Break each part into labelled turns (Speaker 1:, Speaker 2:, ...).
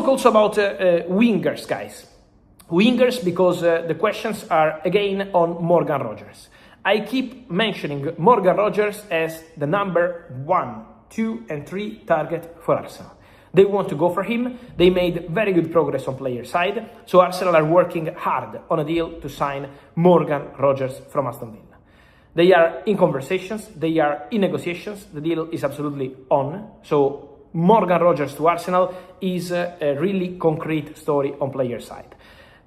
Speaker 1: talk also about wingers, guys. Wingers, because the questions are again on Morgan Rogers. I keep mentioning Morgan Rogers as the number 1, 2 and 3 target for Arsenal. They want to go for him. They made very good progress on player side. So Arsenal are working hard on a deal to sign Morgan Rogers from Aston Villa. They are in conversations. They are in negotiations. The deal is absolutely on. So Morgan Rogers to Arsenal is a really concrete story on player side.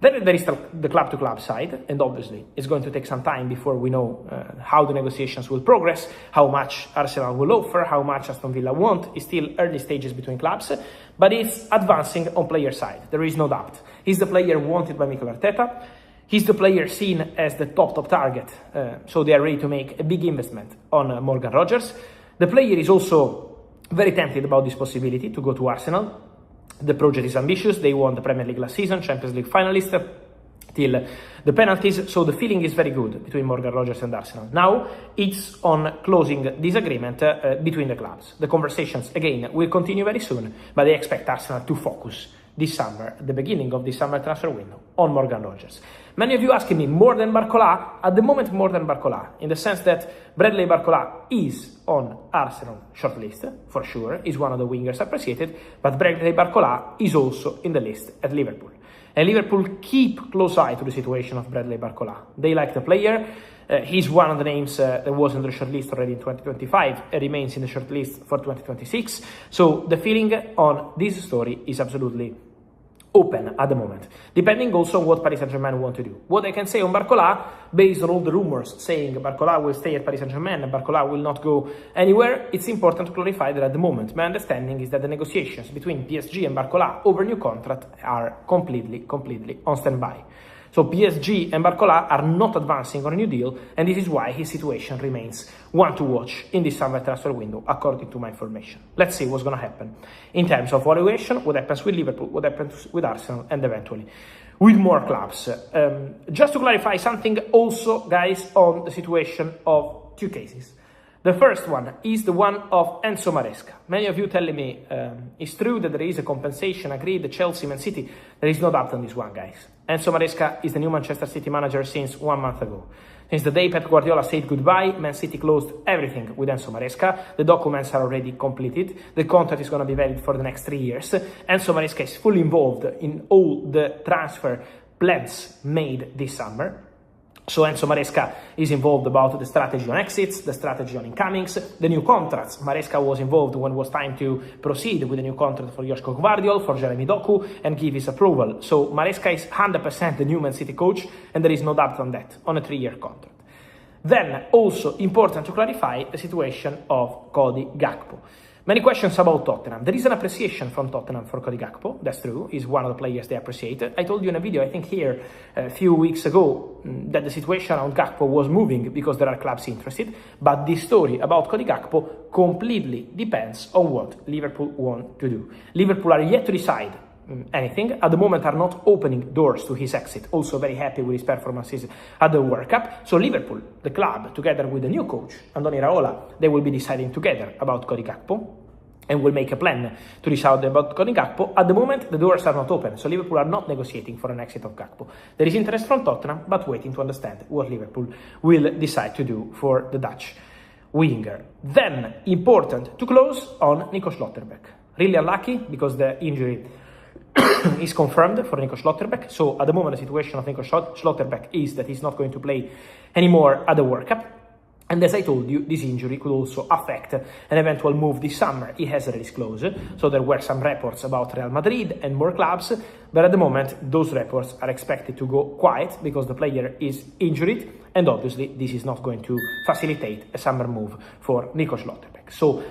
Speaker 1: Then there is the club-to-club side, and obviously it's going to take some time before we know how the negotiations will progress, how much Arsenal will offer, how much Aston Villa want. It's still early stages between clubs, but it's advancing on player side. There is no doubt. He's the player wanted by Mikel Arteta. He's the player seen as the top target, so they are ready to make a big investment on Morgan Rogers. The player is also very tempted about this possibility to go to Arsenal. The project is ambitious. They won the Premier League last season, Champions League finalist, till the penalties. So the feeling is very good between Morgan Rogers and Arsenal. Now it's on closing this agreement between the clubs. The conversations, again, will continue very soon, but they expect Arsenal to focus this summer, the beginning of the summer transfer window, on Morgan Rogers. Many of you asking me, more than Barcola? At the moment, more than Barcola, in the sense that Bradley Barcola is on Arsenal shortlist, for sure, is one of the wingers appreciated, but Bradley Barcola is also in the list at Liverpool. And Liverpool keep close eye to the situation of Bradley Barcola. They like the player. He's one of the names that was in the shortlist already in 2025 and remains in the shortlist for 2026. So the feeling on this story is absolutely open at the moment, depending also on what Paris Saint-Germain want to do. What I can say on Barcola, based on all the rumors saying Barcola will stay at Paris Saint-Germain and Barcola will not go anywhere, it's important to clarify that at the moment, my understanding is that the negotiations between PSG and Barcola over new contract are completely on standby. So PSG and Barcola are not advancing on a new deal, and this is why his situation remains one to watch in this summer transfer window, according to my information. Let's see what's going to happen in terms of valuation, what happens with Liverpool, what happens with Arsenal, and eventually with more clubs. Just to clarify something also, guys, on the situation of two cases. The first one is the one of Enzo Maresca. Many of you telling me it's true that there is a compensation agreed, Chelsea, Man City. There is no doubt on this one, guys. Enzo Maresca is the new Manchester City manager since 1 month ago. Since the day Pep Guardiola said goodbye, Man City closed everything with Enzo Maresca. The documents are already completed. The contract is going to be valid for the next 3 years. Enzo Maresca is fully involved in all the transfer plans made this summer. So Enzo Maresca is involved about the strategy on exits, the strategy on incomings, the new contracts. Maresca was involved when it was time to proceed with the new contract for Joško Gvardiol, for Jeremy Doku, and give his approval. So Maresca is 100% the new Man City coach, and there is no doubt on that, on a 3-year contract. Then, also important to clarify the situation of Cody Gakpo. Many questions about Tottenham. There is an appreciation from Tottenham for Cody Gakpo. That's true. He's one of the players they appreciate. I told you in a video, I think here, a few weeks ago, that the situation around Gakpo was moving because there are clubs interested. But this story about Cody Gakpo completely depends on what Liverpool want to do. Liverpool are yet to decide anything. At the moment are not opening doors to his exit. Also very happy with his performances at the World Cup. So Liverpool, the club, together with the new coach, Andoni Raiola, they will be deciding together about Cody Gakpo and will make a plan to decide about Cody Gakpo. At the moment, the doors are not open, so Liverpool are not negotiating for an exit of Gakpo. There is interest from Tottenham, but waiting to understand what Liverpool will decide to do for the Dutch winger. Then, important to close on Nico Schlotterbeck. Really unlucky because the injury is confirmed for Nico Schlotterbeck. So at the moment, the situation of Nico Schlotterbeck is that he's not going to play anymore at the World Cup. And as I told you, this injury could also affect an eventual move this summer. He has already disclosed. So there were some reports about Real Madrid and more clubs. But at the moment, those reports are expected to go quiet because the player is injured. And obviously, this is not going to facilitate a summer move for Nico Schlotterbeck. So